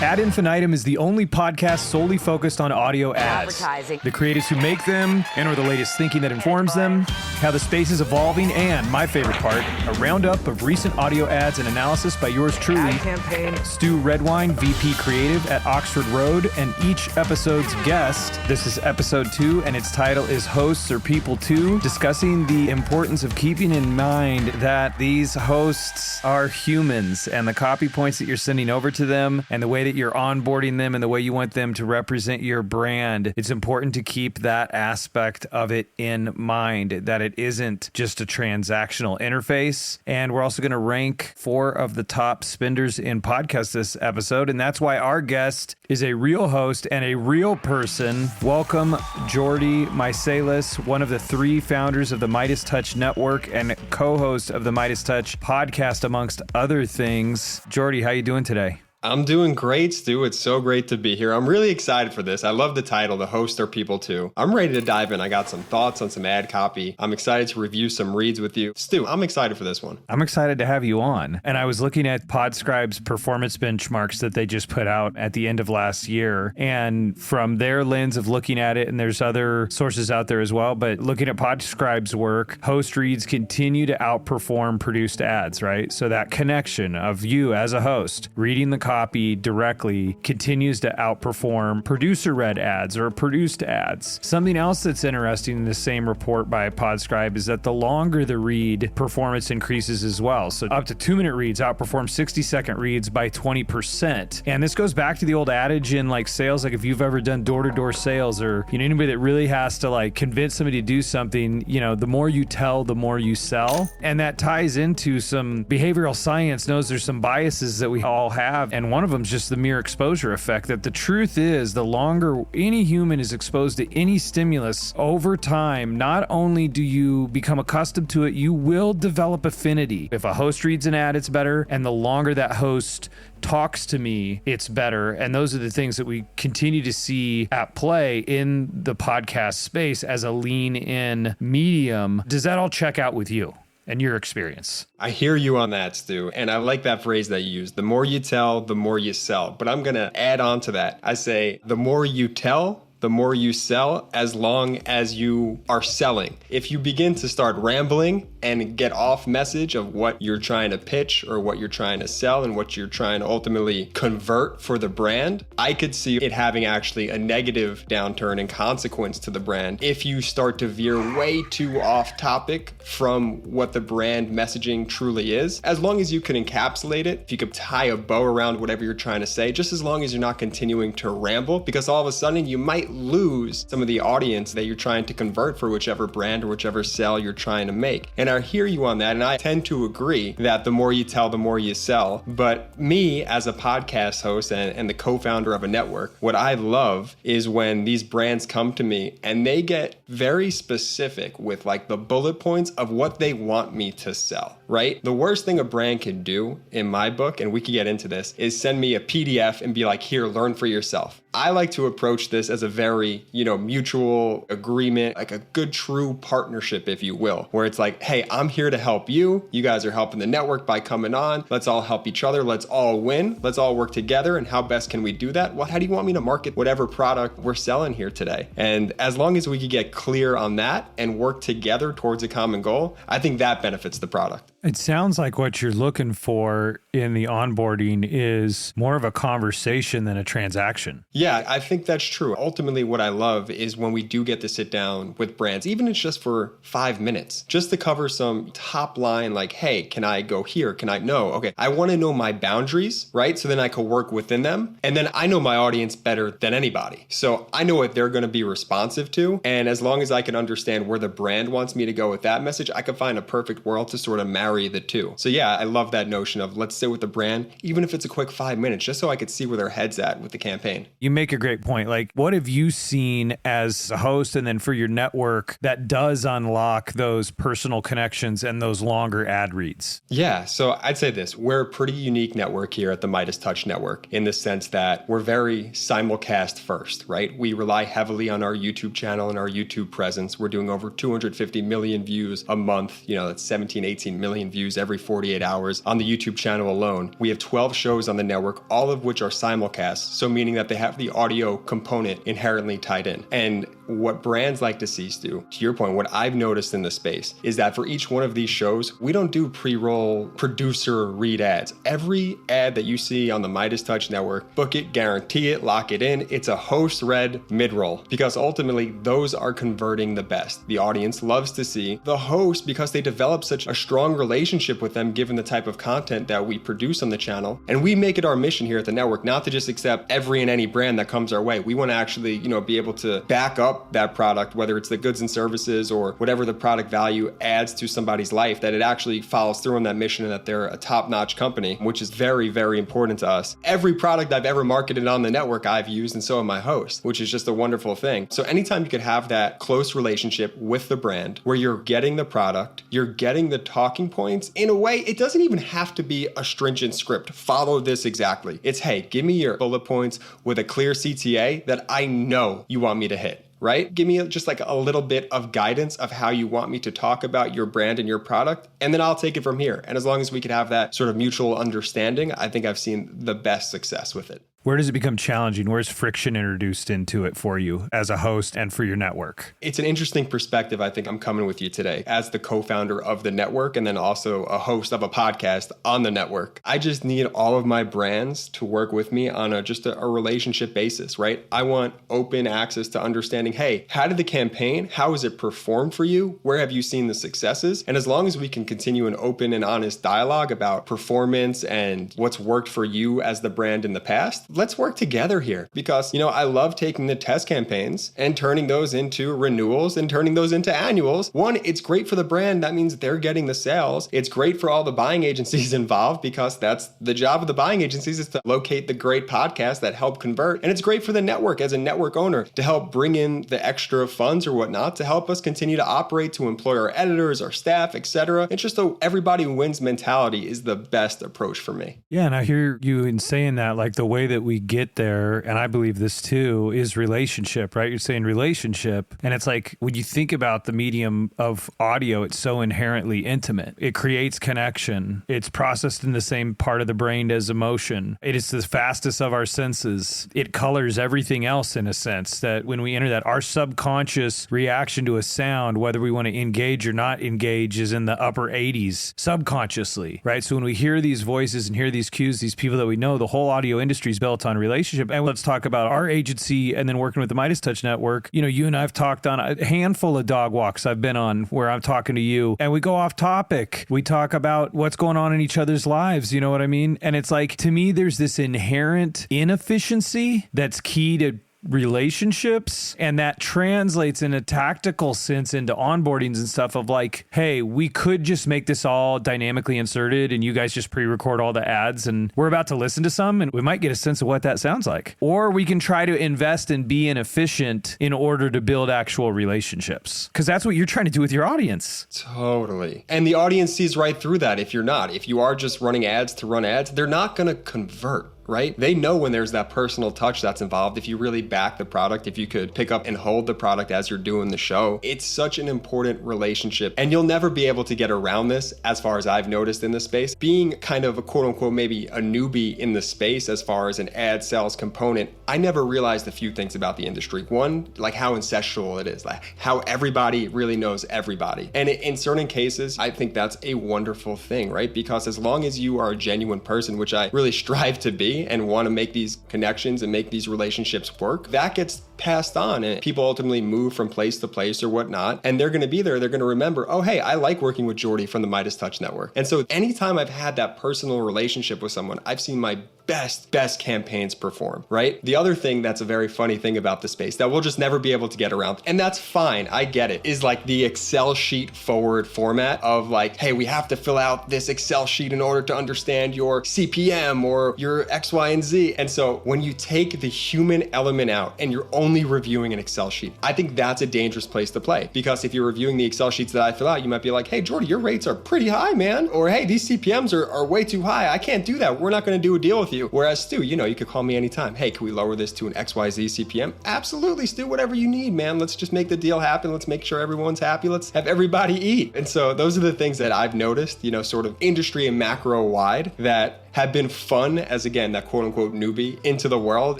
Ad Infinitum is the only podcast solely focused on audio ads. Advertising. The creatives who make them, and/or the latest thinking that informs them, how the space is evolving, and, my favorite part, a roundup of recent audio ads and analysis by yours truly, Ad campaign. Stu Redwine, VP Creative at Oxford Road, and each episode's guest. This is episode 2, and its title is Hosts or People 2, discussing the importance of keeping in mind that these hosts are humans, and the copy points that you're sending over to them, and the way that you're onboarding them, and the way you want them to represent your brand. It's important to keep that aspect of it in mind, that it isn't just a transactional interface. And we're also going to rank 4 of the top spenders in podcasts this episode, and that's why our guest is a real host and a real person. Welcome, Jordy Mysalis, one of the 3 founders of the Midas Touch Network and co-host of the Midas Touch podcast, amongst other things. Jordy, how you doing today? I'm doing great, Stu. It's so great to be here. I'm really excited for this. I love the title, The Host or People Too. I'm ready to dive in. I got some thoughts on some ad copy. I'm excited to review some reads with you. Stu, I'm excited for this one. I'm excited to have you on. And I was looking at Podscribe's performance benchmarks that they just put out at the end of last year. And from their lens of looking at it, and there's other sources out there as well, but looking at Podscribe's work, host reads continue to outperform produced ads, right? So that connection of you as a host reading the copy directly continues to outperform producer read ads or produced ads. Something else that's interesting in the same report by Podscribe is that the longer the read, performance increases as well. So up to 2-minute reads outperform 60-second reads by 20%. And this goes back to the old adage in like sales, like if you've ever done door-to-door sales, or anybody that really has to like convince somebody to do something, the more you tell, the more you sell. And that ties into some behavioral science, knows there's some biases that we all have. And one of them is just the mere exposure effect, that the truth is the longer any human is exposed to any stimulus over time, not only do you become accustomed to it, you will develop affinity. If a host reads an ad, it's better. And the longer that host talks to me, it's better. And those are the things that we continue to see at play in the podcast space as a lean in medium. Does that all check out with you and your experience? I hear you on that, Stu. And I like that phrase that you use. The more you tell, the more you sell. But I'm going to add on to that. I say, the more you tell, the more you sell, as long as you are selling. If you begin to start rambling and get off message of what you're trying to pitch or what you're trying to sell and what you're trying to ultimately convert for the brand, I could see it having actually a negative downturn and consequence to the brand if you start to veer way too off topic from what the brand messaging truly is. As long as you can encapsulate it, if you could tie a bow around whatever you're trying to say, just as long as you're not continuing to ramble, because all of a sudden you might lose some of the audience that you're trying to convert for whichever brand or whichever sell you're trying to make. And I hear you on that, and I tend to agree that the more you tell, the more you sell. But me, as a podcast host and the co-founder of a network, what I love is when these brands come to me and they get very specific with like the bullet points of what they want me to sell, right? The worst thing a brand can do in my book, and we can get into this, is send me a PDF and be like, here, learn for yourself. I like to approach this as a very, mutual agreement, like a good, true partnership, if you will, where it's like, hey, I'm here to help you. You guys are helping the network by coming on. Let's all help each other. Let's all win. Let's all work together. And how best can we do that? Well, how do you want me to market whatever product we're selling here today? And as long as we can get clear on that and work together towards a common goal, I think that benefits the product. It sounds like what you're looking for in the onboarding is more of a conversation than a transaction. Yeah, I think that's true. Ultimately, what I love is when we do get to sit down with brands, even if it's just for 5 minutes, just to cover some top line, like, hey, can I go here? Can I? No. Okay. I want to know my boundaries, right? So then I can work within them. And then I know my audience better than anybody. So I know what they're going to be responsive to. And as long as I can understand where the brand wants me to go with that message, I can find a perfect world to sort of marry the two. So yeah, I love that notion of let's sit with the brand, even if it's a quick 5 minutes, just so I could see where their head's at with the campaign. You make a great point. Like, what have you seen as a host and then for your network that does unlock those personal connections and those longer ad reads? Yeah, so I'd say this. We're a pretty unique network here at the Midas Touch Network in the sense that we're very simulcast first, right? We rely heavily on our YouTube channel and our YouTube presence. We're doing over 250 million views a month. That's 17, 18 million million views every 48 hours on the YouTube channel alone. We have 12 shows on the network, all of which are simulcasts, so meaning that they have the audio component inherently tied in. And what brands like to see, Stu, to your point, what I've noticed in the space is that for each one of these shows, we don't do pre-roll producer read ads. Every ad that you see on the MeidasTouch network, book it, guarantee it, lock it in. It's a host read mid-roll, because ultimately those are converting the best. The audience loves to see the host because they develop such a strong relationship with them given the type of content that we produce on the channel. And we make it our mission here at the network not to just accept every and any brand that comes our way. We want to actually, be able to back up that product, whether it's the goods and services or whatever the product value adds to somebody's life, that it actually follows through on that mission and that they're a top-notch company, which is very, very important to us. Every product I've ever marketed on the network I've used, and so have my hosts, which is just a wonderful thing. So anytime you could have that close relationship with the brand where you're getting the product, you're getting the talking points, in a way, it doesn't even have to be a stringent script. Follow this exactly. It's, hey, give me your bullet points with a clear CTA that I know you want me to hit. Right? Give me just like a little bit of guidance of how you want me to talk about your brand and your product, and then I'll take it from here. And as long as we could have that sort of mutual understanding, I think I've seen the best success with it. Where does it become challenging? Where's friction introduced into it for you as a host and for your network? It's an interesting perspective. I think I'm coming with you today as the co-founder of the network and then also a host of a podcast on the network. I just need all of my brands to work with me on just a relationship basis, right? I want open access to understanding, hey, how did the campaign, how has it performed for you? Where have you seen the successes? And as long as we can continue an open and honest dialogue about performance and what's worked for you as the brand in the past, let's work together here, because, I love taking the test campaigns and turning those into renewals and turning those into annuals. One, it's great for the brand. That means they're getting the sales. It's great for all the buying agencies involved, because that's the job of the buying agencies, is to locate the great podcasts that help convert. And it's great for the network as a network owner to help bring in the extra funds or whatnot to help us continue to operate, to employ our editors, our staff, etc. It's just a everybody wins mentality is the best approach for me. Yeah, and I hear you in saying that, like the way that we get there, and I believe this too, is relationship, right? You're saying relationship, and it's like when you think about the medium of audio, it's so inherently intimate. It creates connection. It's processed in the same part of the brain as emotion. It is the fastest of our senses. It colors everything else in a sense, that when we enter that, our subconscious reaction to a sound, whether we want to engage or not engage, is in the upper 80s subconsciously, right? So when we hear these voices and hear these cues, these people that we know, the whole audio industry is built on relationship. And let's talk about our agency and then working with the MeidasTouch network. You and I've talked on a handful of dog walks I've been on where I'm talking to you and we go off topic. We talk about what's going on in each other's lives. You know what I mean? And it's like, to me, there's this inherent inefficiency that's key to relationships, and that translates in a tactical sense into onboardings and stuff of like, hey, we could just make this all dynamically inserted and you guys just pre-record all the ads and we're about to listen to some and we might get a sense of what that sounds like. Or we can try to invest and be inefficient in order to build actual relationships, because that's what you're trying to do with your audience. Totally. And the audience sees right through that. If you are just running ads to run ads, they're not going to convert. Right? They know when there's that personal touch that's involved. If you really back the product, if you could pick up and hold the product as you're doing the show, it's such an important relationship. And you'll never be able to get around this, as far as I've noticed in the space. Being kind of a quote unquote, maybe a newbie in the space as far as an ad sales component, I never realized a few things about the industry. One, like how incestual it is, like how everybody really knows everybody. And in certain cases, I think that's a wonderful thing, right? Because as long as you are a genuine person, which I really strive to be, and want to make these connections and make these relationships work, that gets passed on, and people ultimately move from place to place or whatnot, and they're going to be there. They're going to remember, oh, hey, I like working with Jordy from the MeidasTouch network. And so anytime I've had that personal relationship with someone, I've seen my best campaigns perform, right? The other thing that's a very funny thing about the space that we'll just never be able to get around, and that's fine, I get it, is like the Excel sheet forward format of like, hey, we have to fill out this Excel sheet in order to understand your CPM or your X, Y, and Z. And so when you take the human element out and you're only reviewing an Excel sheet, I think that's a dangerous place to play, because if you're reviewing the Excel sheets that I fill out, you might be like, hey, Jordy, your rates are pretty high, man. Or hey, these CPMs are way too high. I can't do that. We're not going to do a deal with you. you. Whereas Stu, you could call me anytime. Hey, can we lower this to an XYZ CPM? Absolutely, Stu, whatever you need, man. Let's just make the deal happen. Let's make sure everyone's happy. Let's have everybody eat. And so those are the things that I've noticed, sort of industry and macro wide that have been fun as, again, that quote unquote newbie into the world.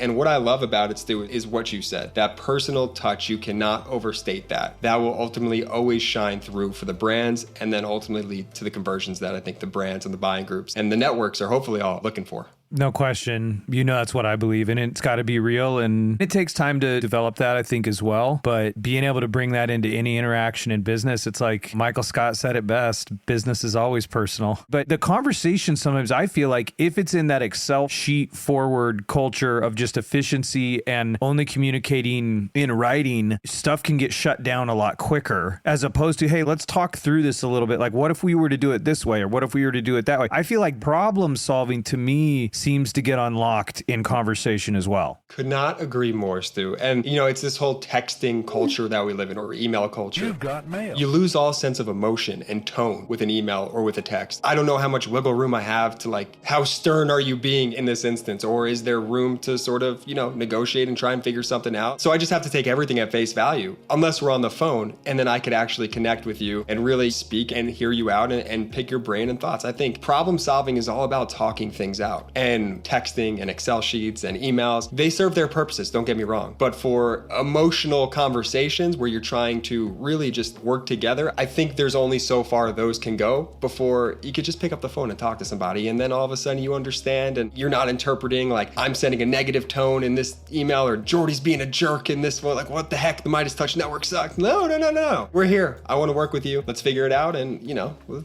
And what I love about it, Stu, is what you said. That personal touch, you cannot overstate that. That will ultimately always shine through for the brands and then ultimately lead to the conversions that I think the brands and the buying groups and the networks are hopefully all looking for. No question. That's what I believe. And it's got to be real. And it takes time to develop that, I think, as well. But being able to bring that into any interaction in business, it's like Michael Scott said it best, business is always personal. But the conversation, sometimes I feel like if it's in that Excel sheet forward culture of just efficiency and only communicating in writing, stuff can get shut down a lot quicker, as opposed to, hey, let's talk through this a little bit. Like, what if we were to do it this way? Or what if we were to do it that way? I feel like problem solving, to me, seems to get unlocked in conversation as well. Could not agree more, Stu. And, it's this whole texting culture that we live in, or email culture. You've got mail. You lose all sense of emotion and tone with an email or with a text. I don't know how much wiggle room I have to, how stern are you being in this instance? Or is there room to sort of, negotiate and try and figure something out? So I just have to take everything at face value, unless we're on the phone, and then I could actually connect with you and really speak and hear you out and pick your brain and thoughts. I think problem solving is all about talking things out. And texting and Excel sheets and emails, they serve their purposes, don't get me wrong. But for emotional conversations where you're trying to really just work together, I think there's only so far those can go before you could just pick up the phone and talk to somebody. And then all of a sudden you understand and you're not interpreting like I'm sending a negative tone in this email or Jordy's being a jerk in this one. Like, what the heck? The Midas Touch Network sucks. No. We're here. I want to work with you. Let's figure it out. And,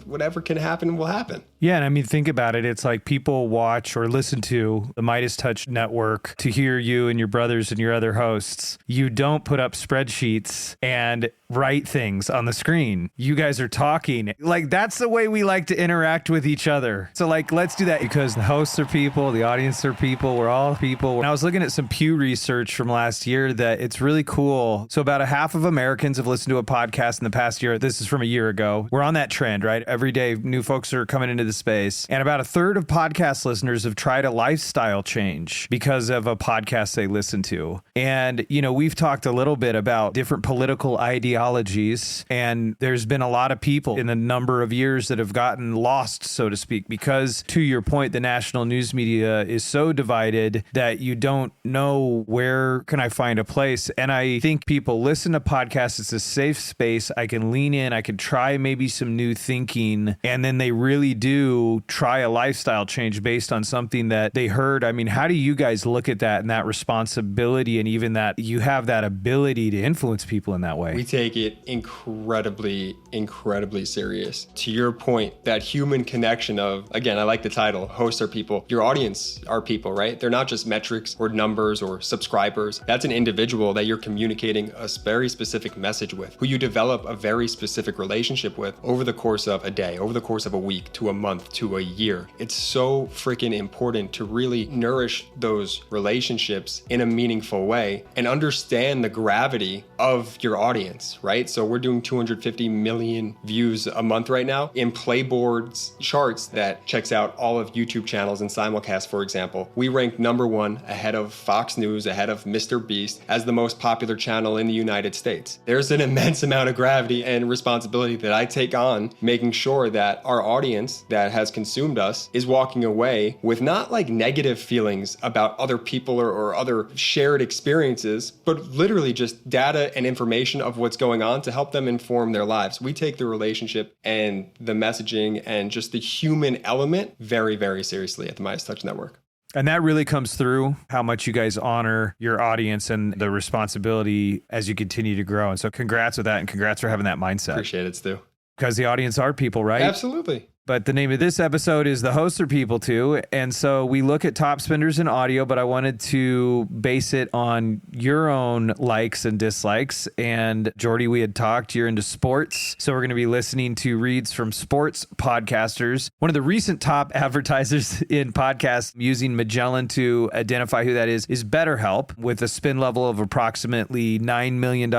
whatever can happen will happen. Yeah. And I mean, think about it. It's like people watch or listen to the Midas Touch Network to hear you and your brothers and your other hosts. You don't put up spreadsheets and write things on the screen. You guys are talking. Like, that's the way we like to interact with each other. So let's do that, because the hosts are people, the audience are people, we're all people. And I was looking at some Pew research from last year that it's really cool. So about a half of Americans have listened to a podcast in the past year. This is from a year ago. We're on that trend, right? Every day, new folks are coming into the space. And about a third of podcast listeners have tried a lifestyle change because of a podcast they listen to. And, we've talked a little bit about different political ideologies, and there's been a lot of people in the number of years that have gotten lost, so to speak, because, to your point, the national news media is so divided that you don't know where can I find a place. And I think people listen to podcasts. It's a safe space. I can lean in. I can try maybe some new thinking, and then they really do try a lifestyle change based on something that they heard. I mean, how do you guys look at that and that responsibility, and even that you have that ability to influence people in that way? We take it incredibly, incredibly serious. To your point, that human connection of, again, I like the title, hosts are people. Your audience are people, right? They're not just metrics or numbers or subscribers. That's an individual that you're communicating a very specific message with, who you develop a very specific relationship with over the course of a day, over the course of a week, to a month, to a year. It's so freaking important to really nourish those relationships in a meaningful way and understand the gravity of your audience, right? So we're doing 250 million views a month right now in Playboard's charts that checks out all of YouTube channels and simulcast, for example. We ranked number one ahead of Fox News, ahead of Mr. Beast as the most popular channel in the United States. There's an immense amount of gravity and responsibility that I take on making sure that our audience that has consumed us is walking away with not like negative feelings about other people or other shared experiences, but literally just data and information of what's going on to help them inform their lives. We take the relationship and the messaging and just the human element very, very seriously at the Midas Touch Network. And that really comes through how much you guys honor your audience and the responsibility as you continue to grow. And so congrats with that, and congrats for having that mindset. Appreciate it, Stu. Because the audience are people, right? Absolutely. But the name of this episode is The Hosts Are People Too. And so we look at top spenders in audio, but I wanted to base it on your own likes and dislikes. And Jordy, we had talked, you're into sports. So we're going to be listening to reads from sports podcasters. One of the recent top advertisers in podcasts, using Magellan to identify who that is BetterHelp, with a spend level of approximately $9 million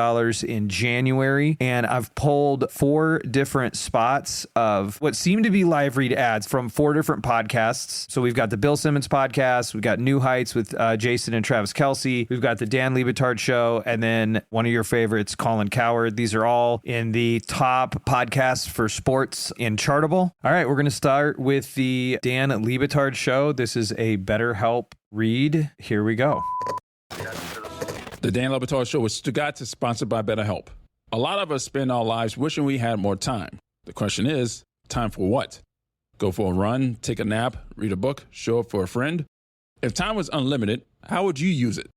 in January. And I've pulled 4 different spots of what seem to be live read ads from 4 different podcasts. So we've got the Bill Simmons podcast, we've got New Heights with Jason and Travis Kelce, we've got the Dan Lebitard show, and then one of your favorites, Colin Cowherd. These are all in the top podcasts for sports in Chartable. All right, we're going to start with the Dan Lebitard show. This is a BetterHelp read. Here we go. The Dan Lebitard Show with Stugatz is sponsored by BetterHelp. A lot of us spend our lives wishing we had more time. The question is, time for what? Go for a run, take a nap, read a book, show up for a friend? If time was unlimited, how would you use it?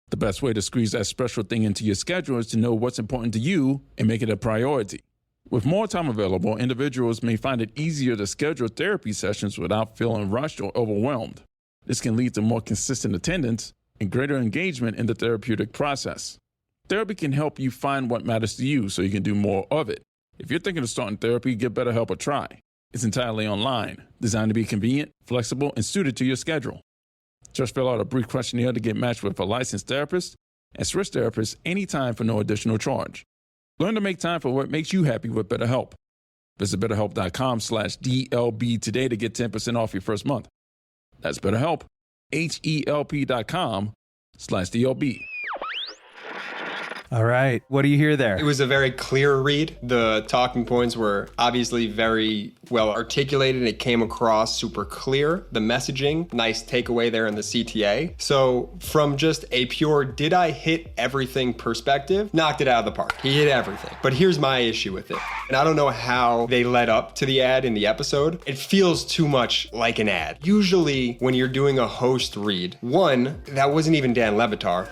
The best way to squeeze that special thing into your schedule is to know what's important to you and make it a priority. With more time available, individuals may find it easier to schedule therapy sessions without feeling rushed or overwhelmed. This can lead to more consistent attendance and greater engagement in the therapeutic process. Therapy can help you find what matters to you so you can do more of it. If you're thinking of starting therapy, give BetterHelp a try. It's entirely online, designed to be convenient, flexible, and suited to your schedule. Just fill out a brief questionnaire to get matched with a licensed therapist and switch therapists anytime for no additional charge. Learn to make time for what makes you happy with BetterHelp. Visit BetterHelp.com/DLB today to get 10% off your first month. That's BetterHelp, HELP.com/DLB. All right. What do you hear there? It was a very clear read. The talking points were obviously very well articulated. It came across super clear. The messaging, nice takeaway there in the CTA. So from just a pure, did I hit everything perspective, knocked it out of the park. He hit everything. But here's my issue with it. And I don't know how they led up to the ad in the episode. It feels too much like an ad. Usually when you're doing a host read, one, that wasn't even Dan Lebitard.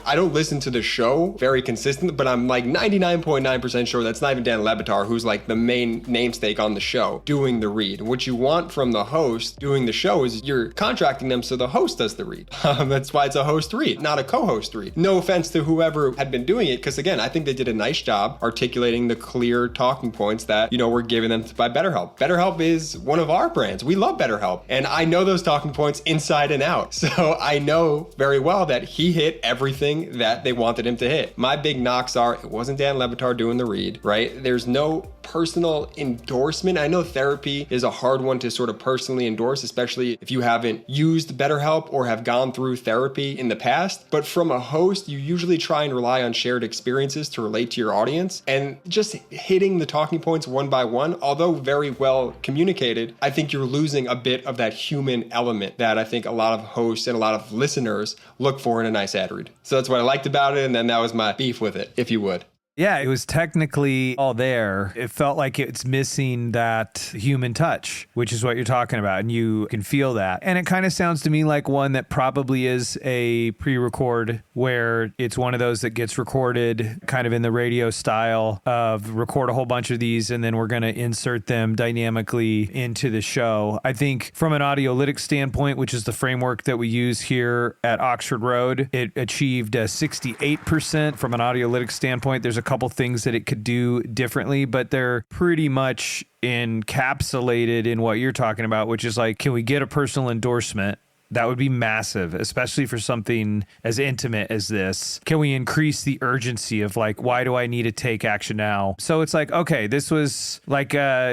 I don't listen to the show very consistent, but I'm like 99.9% sure that's not even Dan Lebitard, who's like the main namesake on the show, doing the read. What you want from the host doing the show is you're contracting them so the host does the read. That's why it's a host read, not a co-host read. No offense to whoever had been doing it, because again, I think they did a nice job articulating the clear talking points that, we're giving them by BetterHelp. BetterHelp is one of our brands. We love BetterHelp. And I know those talking points inside and out. So I know very well that he hit everything that they wanted him to hit. My big knocks are, it wasn't Dan Lebitard doing the read, right? There's no personal endorsement. I know therapy is a hard one to sort of personally endorse, especially if you haven't used BetterHelp or have gone through therapy in the past. But from a host, you usually try and rely on shared experiences to relate to your audience. And just hitting the talking points one by one, although very well communicated, I think you're losing a bit of that human element that I think a lot of hosts and a lot of listeners look for in a nice ad read. So that's what I liked about it, and then that was my beef with it, if you would. Yeah, it was technically all there. It felt like it's missing that human touch, which is what you're talking about, and you can feel that. And it kind of sounds to me like one that probably is a pre-record, where it's one of those that gets recorded kind of in the radio style of record a whole bunch of these, and then we're going to insert them dynamically into the show. I think from an Audiolytics standpoint, which is the framework that we use here at Oxford Road, it achieved a 68% from an Audiolytics standpoint. There's a couple things that it could do differently, but they're pretty much encapsulated in what you're talking about, which is like, can we get a personal endorsement? That would be massive, especially for something as intimate as this. Can we increase the urgency of like, why do I need to take action now? So it's like, okay, this was like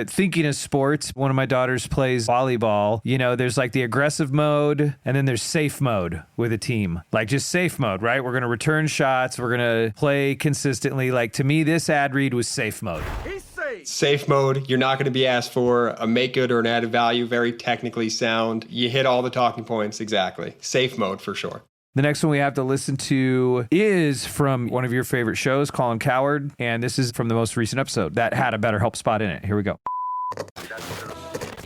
thinking of sports. One of my daughters plays volleyball. There's like the aggressive mode, and then there's safe mode with a team. Like just safe mode, right? We're going to return shots. We're going to play consistently. Like to me, this ad read was safe mode. Safe mode, you're not going to be asked for a make good or an added value, very technically sound. You hit all the talking points exactly. Safe mode for sure. The next one we have to listen to is from one of your favorite shows, Colin Cowherd, and this is from the most recent episode that had a BetterHelp spot in it. Here we go.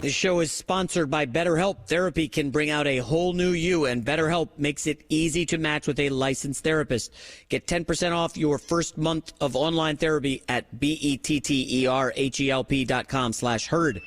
This show is sponsored by BetterHelp. Therapy can bring out a whole new you, and BetterHelp makes it easy to match with a licensed therapist. Get 10% off your first month of online therapy at BetterHelp.com/herd.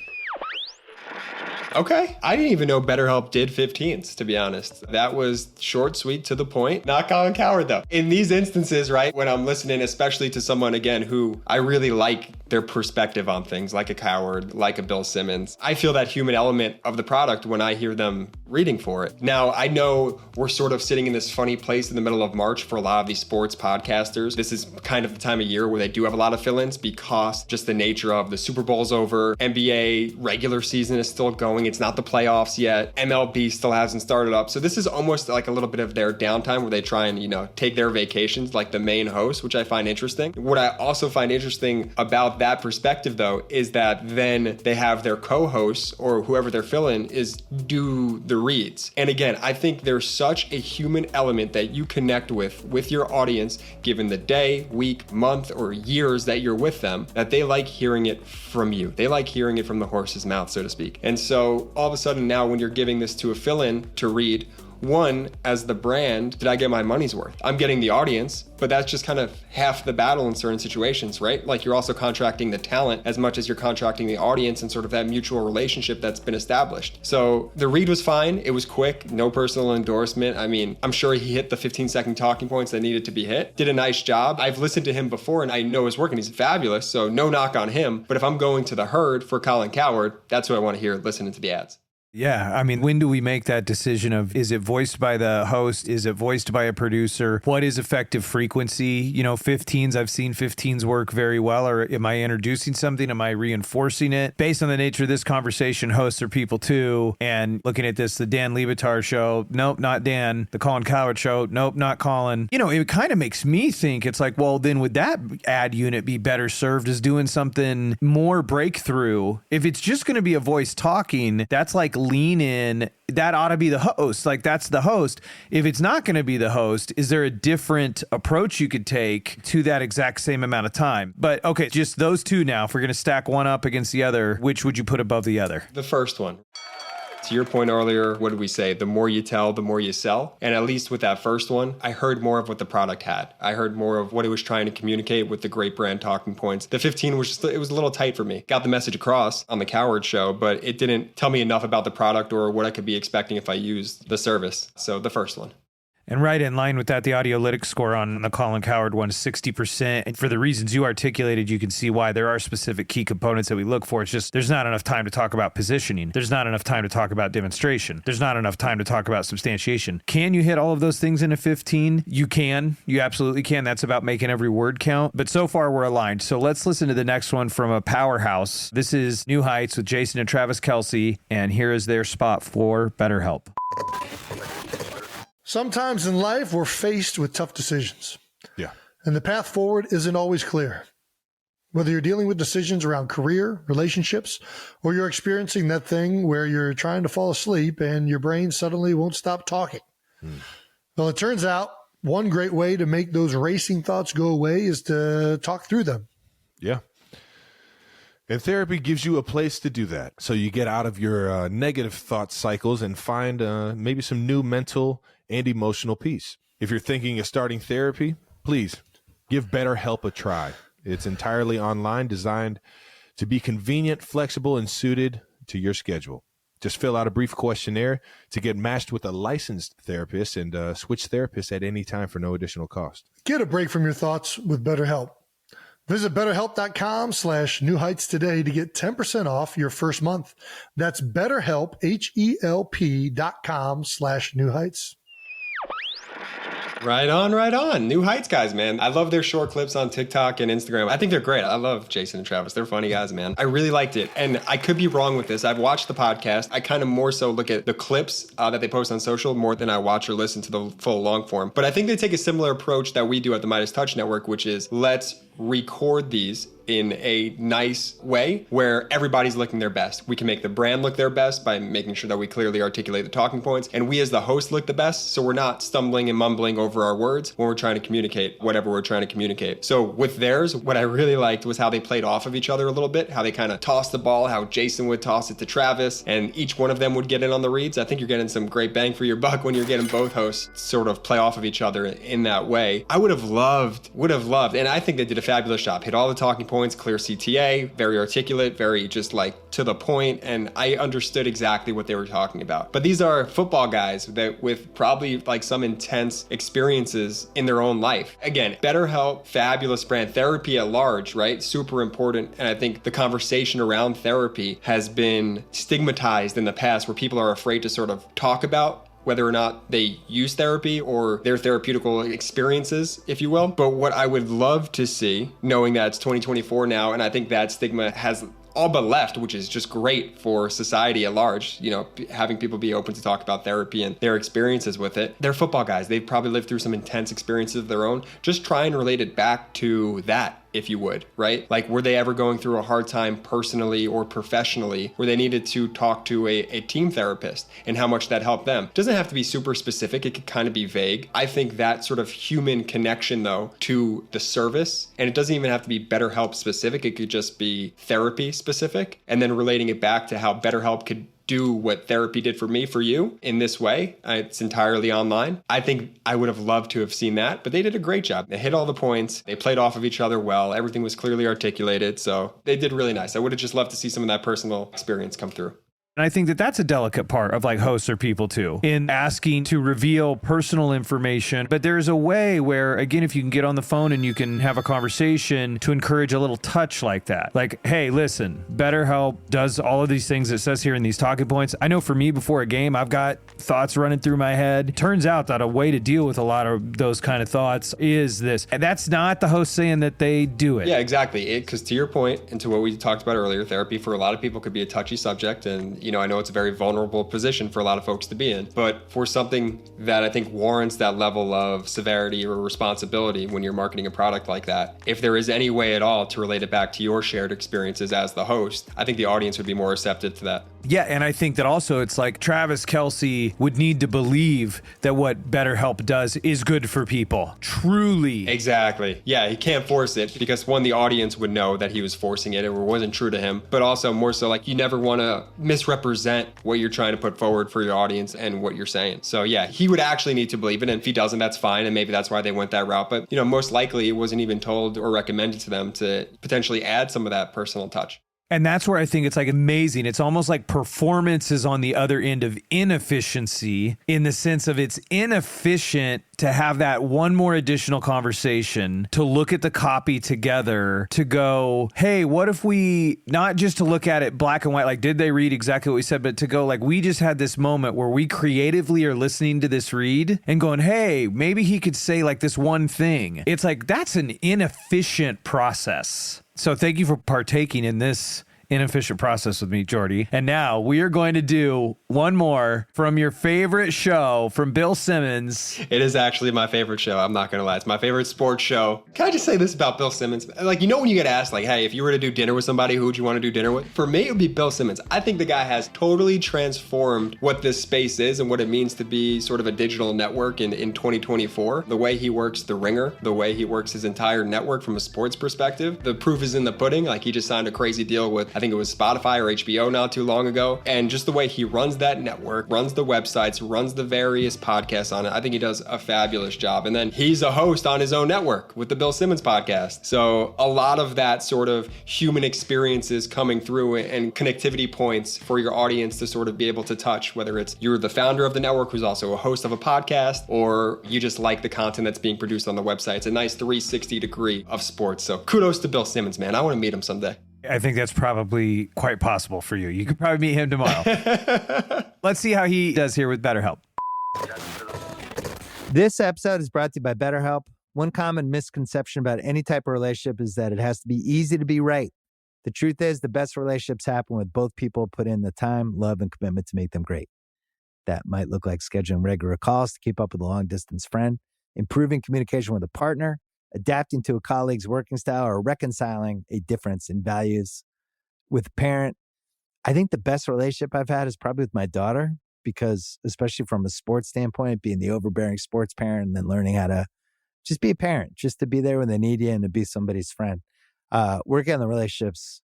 Okay. I didn't even know BetterHelp did 15s, to be honest. That was short, sweet, to the point. Not Colin Cowherd, though. In these instances, right, when I'm listening, especially to someone, again, who I really like their perspective on things, like a Coward, like a Bill Simmons. I feel that human element of the product when I hear them reading for it. Now, I know we're sort of sitting in this funny place in the middle of March for a lot of these sports podcasters. This is kind of the time of year where they do have a lot of fill-ins because just the nature of the Super Bowl's over, NBA regular season is still going, it's not the playoffs yet, MLB still hasn't started up. So this is almost like a little bit of their downtime where they try and, take their vacations like the main host, which I find interesting. What I also find interesting about that perspective, though, is that then they have their co-hosts or whoever they're filling is do the reads. And again, I think there's such a human element that you connect with your audience, given the day, week, month, or years that you're with them, that they like hearing it from you. They like hearing it from the horse's mouth, so to speak. And so all of a sudden now when you're giving this to a fill-in to read, one, as the brand, did I get my money's worth? I'm getting the audience, but that's just kind of half the battle in certain situations, right? Like you're also contracting the talent as much as you're contracting the audience and sort of that mutual relationship that's been established. So the read was fine. It was quick, no personal endorsement. I mean, I'm sure he hit the 15-second talking points that needed to be hit. Did a nice job. I've listened to him before and I know his work and he's fabulous, so no knock on him. But if I'm going to the herd for Colin Coward, that's who I want to hear listening to the ads. Yeah, I mean, when do we make that decision of, is it voiced by the host? Is it voiced by a producer? What is effective frequency? 15s, I've seen 15s work very well. Or am I introducing something? Am I reinforcing it? Based on the nature of this conversation, hosts are people too. And looking at this, the Dan Le Batard show, nope, not Dan. The Colin Coward show, nope, not Colin. It kind of makes me think it's like, well, then would that ad unit be better served as doing something more breakthrough? If it's just going to be a voice talking, that's like lean in, that ought to be the host. Like that's the host. If it's not going to be the host, is there a different approach you could take to that exact same amount of time? But okay, just those two now, if we're going to stack one up against the other, which would you put above the other? The first one. To your point earlier, what did we say? The more you tell, the more you sell. And at least with that first one, I heard more of what the product had. I heard more of what it was trying to communicate with the great brand talking points. The 15 was just, it was a little tight for me. Got the message across on the Coward show, but it didn't tell me enough about the product or what I could be expecting if I used the service. So the first one. And right in line with that, the Audiolytics score on the Colin Coward one is 60%. And for the reasons you articulated, you can see why there are specific key components that we look for. It's just there's not enough time to talk about positioning. There's not enough time to talk about demonstration. There's not enough time to talk about substantiation. Can you hit all of those things in a 15? You can. You absolutely can. That's about making every word count. But so far, we're aligned. So let's listen to the next one from a powerhouse. This is New Heights with Jason and Travis Kelce. And here is their spot for BetterHelp. Sometimes in life, we're faced with tough decisions. Yeah. And the path forward isn't always clear. Whether you're dealing with decisions around career, relationships, or you're experiencing that thing where you're trying to fall asleep and your brain suddenly won't stop talking. Well, it turns out one great way to make those racing thoughts go away is to talk through them. Yeah. And therapy gives you a place to do that. So you get out of your negative thought cycles and find maybe some new mental and emotional peace. If you're thinking of starting therapy, please give BetterHelp a try. It's entirely online, designed to be convenient, flexible, and suited to your schedule. Just fill out a brief questionnaire to get matched with a licensed therapist and switch therapists at any time for no additional cost. Get a break from your thoughts with BetterHelp. Visit BetterHelp.com/newheights today to get 10% off your first month. That's BetterHelp, HELP.com/newheights. Right on, right on. New Heights guys, man. I love their short clips on TikTok and Instagram. I think they're great. I love Jason and Travis. They're funny guys, man. I really liked it. And I could be wrong with this. I've watched the podcast. I kind of more so look at the clips that they post on social more than I watch or listen to the full long form. But I think they take a similar approach that we do at the Midas Touch Network, which is let's record these in a nice way where everybody's looking their best. We can make the brand look their best by making sure that we clearly articulate the talking points, and we as the host look the best, so we're not stumbling and mumbling over our words when we're trying to communicate whatever we're trying to communicate. So with theirs, what I really liked was how they played off of each other a little bit, how they kind of tossed the ball, how Jason would toss it to Travis, and each one of them would get in on the reads. I think you're getting some great bang for your buck when you're getting both hosts sort of play off of each other in that way. I would have loved, and I think they did a fabulous job. Hit all the talking points, clear CTA, very articulate, very just like to the point, and I understood exactly what they were talking about. But these are football guys that with probably like some intense experiences in their own life. Again, BetterHelp, fabulous brand. Therapy at large, right? Super important. And I think the conversation around therapy has been stigmatized in the past, where people are afraid to sort of talk about whether or not they use therapy or their therapeutical experiences, if you will. But what I would love to see, knowing that it's 2024 now, and I think that stigma has all but left, which is just great for society at large, you know, having people be open to talk about therapy and their experiences with it. They're football guys. They've probably lived through some intense experiences of their own. Just try and relate it back to that, if you would, right? Like, were they ever going through a hard time personally or professionally where they needed to talk to a team therapist, and how much that helped them? Doesn't have to be super specific. It could kind of be vague. I think that sort of human connection, though, to the service, and it doesn't even have to be BetterHelp specific. It could just be therapy specific, and then relating it back to how BetterHelp could do what therapy did for me, for you in this way. It's entirely online. I think I would have loved to have seen that, but they did a great job. They hit all the points. They played off of each other well. Everything was clearly articulated. So they did really nice. I would have just loved to see some of that personal experience come through. And I think that that's a delicate part of like hosts or people too, in asking to reveal personal information. But there's a way where, again, if you can get on the phone and you can have a conversation to encourage a little touch like that. Like, hey, listen, BetterHelp does all of these things it says here in these talking points. I know for me, before a game, I've got thoughts running through my head. Turns out that a way to deal with a lot of those kind of thoughts is this. And that's not the host saying that they do it. Yeah, exactly. Because to your point, and to what we talked about earlier, therapy for a lot of people could be a touchy subject. And, you know, I know it's a very vulnerable position for a lot of folks to be in, but for something that I think warrants that level of severity or responsibility when you're marketing a product like that, if there is any way at all to relate it back to your shared experiences as the host, I think the audience would be more receptive to that. Yeah, and I think that also it's like Travis Kelce would need to believe that what BetterHelp does is good for people. Truly. Exactly. Yeah, he can't force it, because one, the audience would know that he was forcing it or wasn't true to him, but also more so like you never want to misrepresent what you're trying to put forward for your audience and what you're saying. So yeah, he would actually need to believe it, and if he doesn't, that's fine, and maybe that's why they went that route. But, you know, most likely it wasn't even told or recommended to them to potentially add some of that personal touch. And that's where I think it's like amazing. It's almost like performance is on the other end of inefficiency, in the sense of it's inefficient to have that one more additional conversation, to look at the copy together, to go, hey, what if we, not just to look at it black and white, like, did they read exactly what we said, but to go like, we just had this moment where we creatively are listening to this read and going, hey, maybe he could say like this one thing. It's like, that's an inefficient process. So thank you for partaking in this inefficient process with me, Jordy. And now we are going to do one more from your favorite show from Bill Simmons. It is actually my favorite show. I'm not going to lie. It's my favorite sports show. Can I just say this about Bill Simmons? Like, you know, when you get asked, like, hey, if you were to do dinner with somebody, who would you want to do dinner with? For me, it would be Bill Simmons. I think the guy has totally transformed what this space is and what it means to be sort of a digital network in 2024. The way he works The Ringer, the way he works his entire network from a sports perspective. The proof is in the pudding. Like, he just signed a crazy deal with, I think it was Spotify or HBO not too long ago. And just the way he runs that network, runs the websites, runs the various podcasts on it, I think he does a fabulous job. And then he's a host on his own network with the Bill Simmons podcast. So a lot of that sort of human experiences coming through and connectivity points for your audience to sort of be able to touch, whether it's you're the founder of the network who's also a host of a podcast, or you just like the content that's being produced on the website. It's a nice 360 degree of sports. So kudos to Bill Simmons, man. I want to meet him someday. I think that's probably quite possible for you. You could probably meet him tomorrow. Let's see how he does here with BetterHelp. This episode is brought to you by BetterHelp. One common misconception about any type of relationship is that it has to be easy to be right. The truth is, the best relationships happen when both people put in the time, love, and commitment to make them great. That might look like scheduling regular calls to keep up with a long-distance friend, improving communication with a partner, adapting to a colleague's working style, or reconciling a difference in values with a parent. I think the best relationship I've had is probably with my daughter, because especially from a sports standpoint, being the overbearing sports parent and then learning how to just be a parent, just to be there when they need you and to be somebody's friend. Working on the relationships,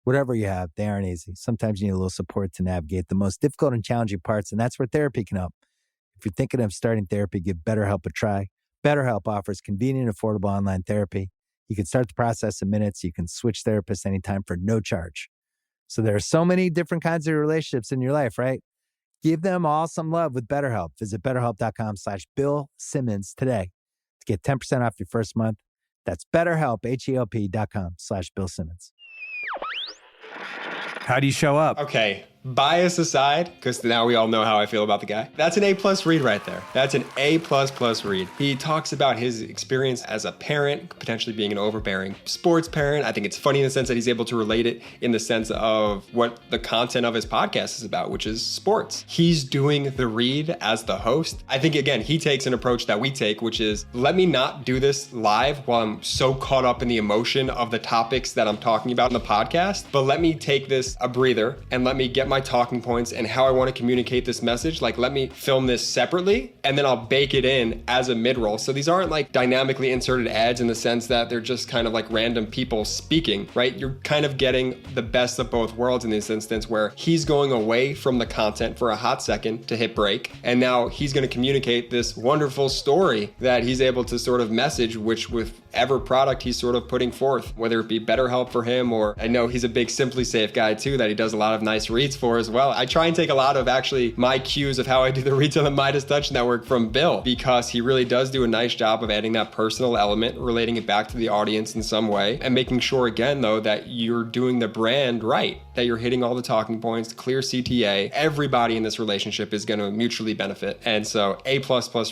whatever you have, they aren't easy. Sometimes you need a little support to navigate the most difficult and challenging parts, and that's where therapy can help. If you're thinking of starting therapy, give BetterHelp a try. BetterHelp offers convenient, affordable online therapy. You can start the process in minutes. You can switch therapists anytime for no charge. So there are so many different kinds of relationships in your life, right? Give them all some love with BetterHelp. Visit BetterHelp.com/Bill Simmons today to get 10% off your first month. That's BetterHelp, HELP.com/Bill Simmons. How do you show up? Okay, bias aside, because now we all know how I feel about the guy. That's an A+ read right there. That's an A++ read. He talks about his experience as a parent, potentially being an overbearing sports parent. I think it's funny in the sense that he's able to relate it in the sense of what the content of his podcast is about, which is sports. He's doing the read as the host. I think, again, he takes an approach that we take, which is let me not do this live while I'm so caught up in the emotion of the topics that I'm talking about in the podcast, but let me take this a breather and let me get my talking points and how I want to communicate this message. Like, let me film this separately and then I'll bake it in as a mid-roll. So these aren't like dynamically inserted ads in the sense that they're just kind of like random people speaking, right? You're kind of getting the best of both worlds in this instance where he's going away from the content for a hot second to hit break. And now he's going to communicate this wonderful story that he's able to sort of message, which with whatever product he's sort of putting forth, whether it be BetterHelp for him, or I know he's a big SimpliSafe guy too, that he does a lot of nice reads for as well. I try and take a lot of actually my cues of how I do the reads on the Midas Touch Network from Bill, because he really does do a nice job of adding that personal element, relating it back to the audience in some way, and making sure again though that you're doing the brand right, that you're hitting all the talking points, clear CTA. Everybody in this relationship is going to mutually benefit. And so A++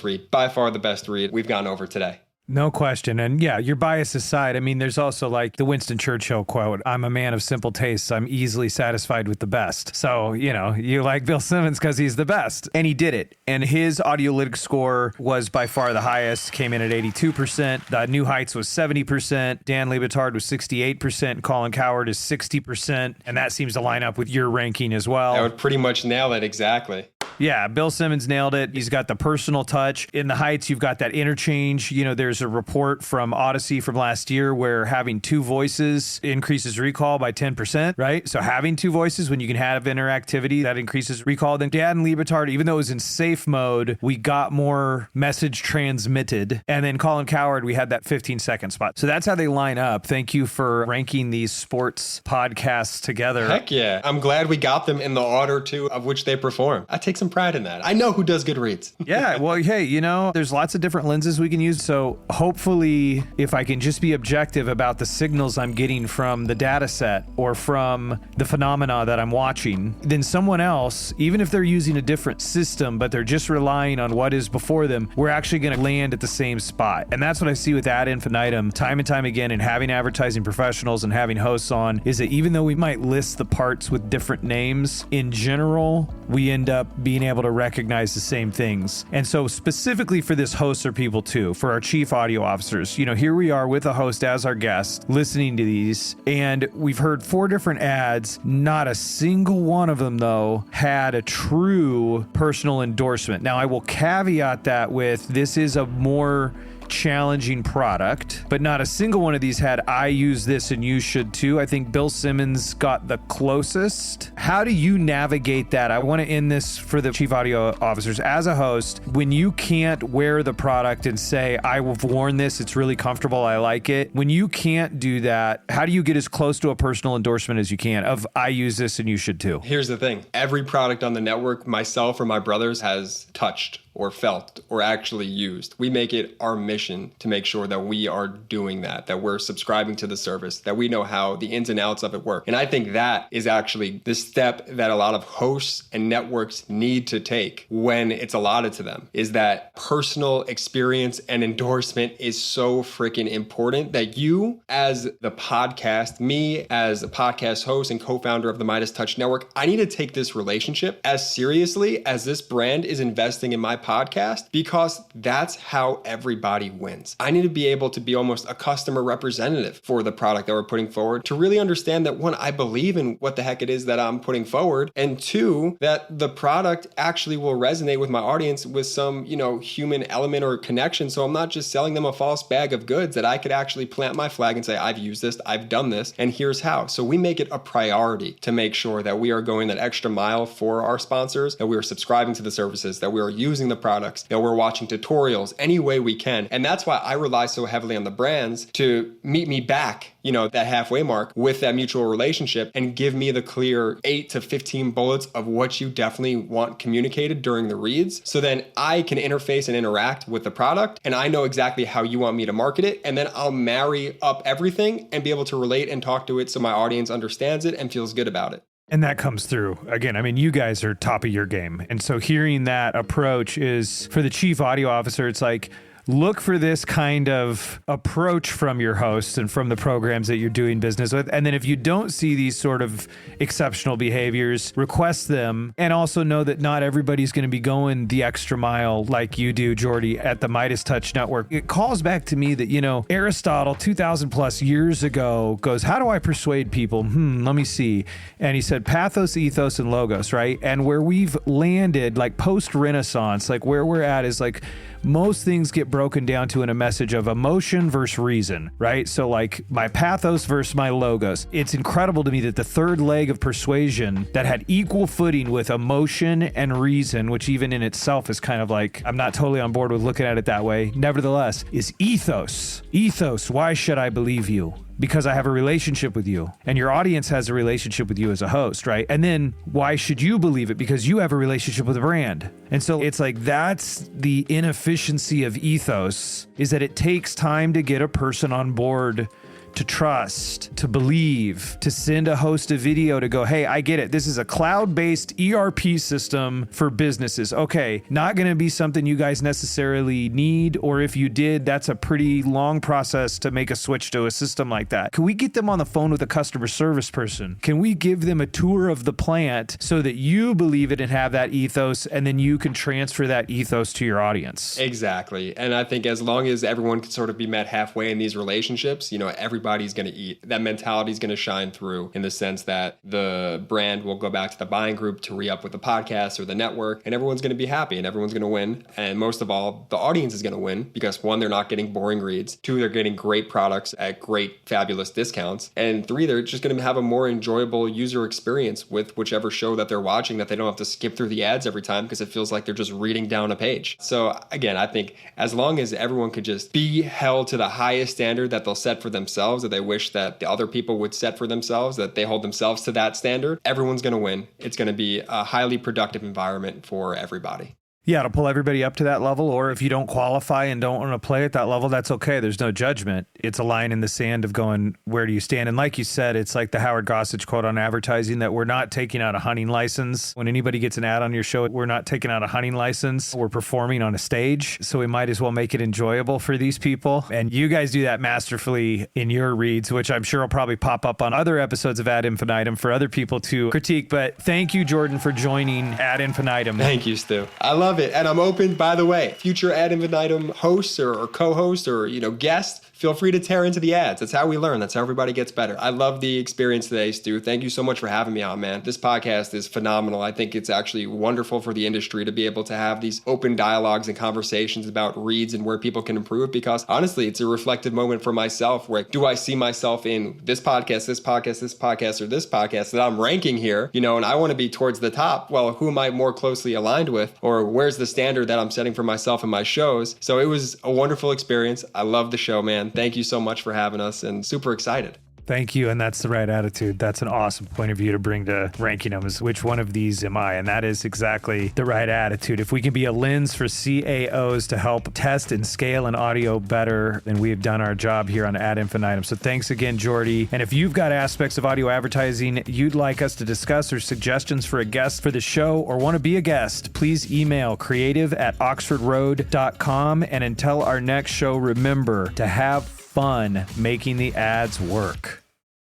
read, by far the best read we've gone over today. No question. And yeah, your bias aside, I mean, there's also like the Winston Churchill quote, I'm a man of simple tastes. I'm easily satisfied with the best. So, you know, you like Bill Simmons because he's the best. And he did it. And his Audiolytics score was by far the highest, came in at 82%. The New Heights was 70%. Dan Le Batard was 68%. Colin Cowherd is 60%. And that seems to line up with your ranking as well. I would pretty much nail it exactly. Yeah, Bill Simmons nailed it. He's got the personal touch. In the Heights, you've got that interchange. You know, there's a report from Odyssey from last year where having two voices increases recall by 10%, right? So having two voices when you can have interactivity, that increases recall. Then Dan Le Batard, even though it was in safe mode, we got more message transmitted. And then Colin Cowherd, we had that 15-second spot. So that's how they line up. Thank you for ranking these sports podcasts together. Heck yeah. I'm glad we got them in the order too of which they perform. I take some pride in that. I know who does good reads. Yeah, well, hey, you know, there's lots of different lenses we can use. So hopefully, if I can just be objective about the signals I'm getting from the data set or from the phenomena that I'm watching, then someone else, even if they're using a different system, but they're just relying on what is before them, we're actually going to land at the same spot. And that's what I see with Ad Infinitum time and time again, and having advertising professionals and having hosts on, is that even though we might list the parts with different names, in general, we end up being able to recognize the same things. And so specifically for this host or people too, for our chief audio officers, you know, here we are with a host as our guest listening to these, and we've heard 4 different ads. Not a single one of them though had a true personal endorsement. Now I will caveat that with, this is a more challenging product, but not a single one of these had I use this and you should too. I think Bill Simmons got the closest. How do you navigate that? I want to end this for the chief audio officers. As a host, when you can't wear the product and say, I've worn this, it's really comfortable, I like it. When you can't do that, how do you get as close to a personal endorsement as you can of I use this and you should too? Here's the thing. Every product on the network, myself or my brothers, has touched or felt or actually used. We make it our mission to make sure that we are doing that we're subscribing to the service, that we know how the ins and outs of it work. And I think that is actually the step that a lot of hosts and networks need to take when it's allotted to them, is that personal experience and endorsement is so freaking important that you as the podcast, me as a podcast host and co-founder of the Midas Touch Network, I need to take this relationship as seriously as this brand is investing in my podcast, because that's how everybody wins. I need to be able to be almost a customer representative for the product that we're putting forward, to really understand that, one, I believe in what the heck it is that I'm putting forward, and two, that the product actually will resonate with my audience with some, you know, human element or connection. So I'm not just selling them a false bag of goods, that I could actually plant my flag and say, I've used this, I've done this, and here's how. So we make it a priority to make sure that we are going that extra mile for our sponsors, that we are subscribing to the services, that we are using the products. We're watching tutorials any way we can. And that's why I rely so heavily on the brands to meet me back, that halfway mark with that mutual relationship and give me the clear 8 to 15 bullets of what you definitely want communicated during the reads. So then I can interface and interact with the product, and I know exactly how you want me to market it. And then I'll marry up everything and be able to relate and talk to it so my audience understands it and feels good about it. And that comes through. Again, I mean, you guys are top of your game. And so hearing that approach is, for the chief audio officer, it's like, look for this kind of approach from your hosts and from the programs that you're doing business with. And then if you don't see these sort of exceptional behaviors, request them. And also know that not everybody's going to be going the extra mile like you do, Jordy, at the Midas Touch Network. It calls back to me that, Aristotle 2,000 plus years ago goes, how do I persuade people? Let me see. And he said pathos, ethos, and logos, right? And where we've landed, like post-Renaissance, like where we're at is like, most things get broken down to in a message of emotion versus reason, right? So like my pathos versus my logos. It's incredible to me that the third leg of persuasion that had equal footing with emotion and reason, which even in itself is kind of like, I'm not totally on board with looking at it that way, nevertheless, is ethos. Ethos, why should I believe you? Because I have a relationship with you, and your audience has a relationship with you as a host, right? And then why should you believe it? Because you have a relationship with a brand. And so it's like, that's the inefficiency of ethos, is that it takes time to get a person on board to trust, to believe, to send a host a video to go, hey, I get it. This is a cloud-based ERP system for businesses. Okay, not going to be something you guys necessarily need, or if you did, that's a pretty long process to make a switch to a system like that. Can we get them on the phone with a customer service person? Can we give them a tour of the plant so that you believe it and have that ethos, and then you can transfer that ethos to your audience? Exactly. And I think as long as everyone can sort of be met halfway in these relationships, everybody's going to eat. That mentality is going to shine through, in the sense that the brand will go back to the buying group to re-up with the podcast or the network, and everyone's going to be happy and everyone's going to win. And most of all, the audience is going to win, because 1, they're not getting boring reads. 2, they're getting great products at great, fabulous discounts. And 3, they're just going to have a more enjoyable user experience with whichever show that they're watching, that they don't have to skip through the ads every time because it feels like they're just reading down a page. So again, I think as long as everyone could just be held to the highest standard that they'll set for themselves, that they wish that the other people would set for themselves, that they hold themselves to that standard, everyone's going to win. It's going to be a highly productive environment for everybody. Yeah, to pull everybody up to that level, or if you don't qualify and don't want to play at that level, that's okay. There's no judgment. It's a line in the sand of going, where do you stand? And like you said, it's like the Howard Gossage quote on advertising, that we're not taking out a hunting license. When anybody gets an ad on your show, we're not taking out a hunting license. We're performing on a stage, so we might as well make it enjoyable for these people. And you guys do that masterfully in your reads, which I'm sure will probably pop up on other episodes of Ad Infinitum for other people to critique. But thank you, Jordan, for joining Ad Infinitum. Thank you, Stu. I love it. And I'm open, by the way, future Ad Infinitum hosts or co-hosts or, guests, feel free to tear into the ads. That's how we learn. That's how everybody gets better. I love the experience today, Stu. Thank you so much for having me on, man. This podcast is phenomenal. I think it's actually wonderful for the industry to be able to have these open dialogues and conversations about reads and where people can improve, because honestly, it's a reflective moment for myself, where do I see myself in this podcast, this podcast, this podcast, or this podcast that I'm ranking here, and I want to be towards the top. Well, who am I more closely aligned with, or where's the standard that I'm setting for myself in my shows? So it was a wonderful experience. I love the show, man. Thank you so much for having us, and super excited. Thank you. And that's the right attitude. That's an awesome point of view to bring to ranking them, is which one of these am I? And that is exactly the right attitude. If we can be a lens for CAOs to help test and scale an audio better, then we have done our job here on Ad Infinitum. So thanks again, Jordy. And if you've got aspects of audio advertising you'd like us to discuss, or suggestions for a guest for the show, or want to be a guest, please email creative@oxfordroad.com. And until our next show, remember to have fun making the ads work.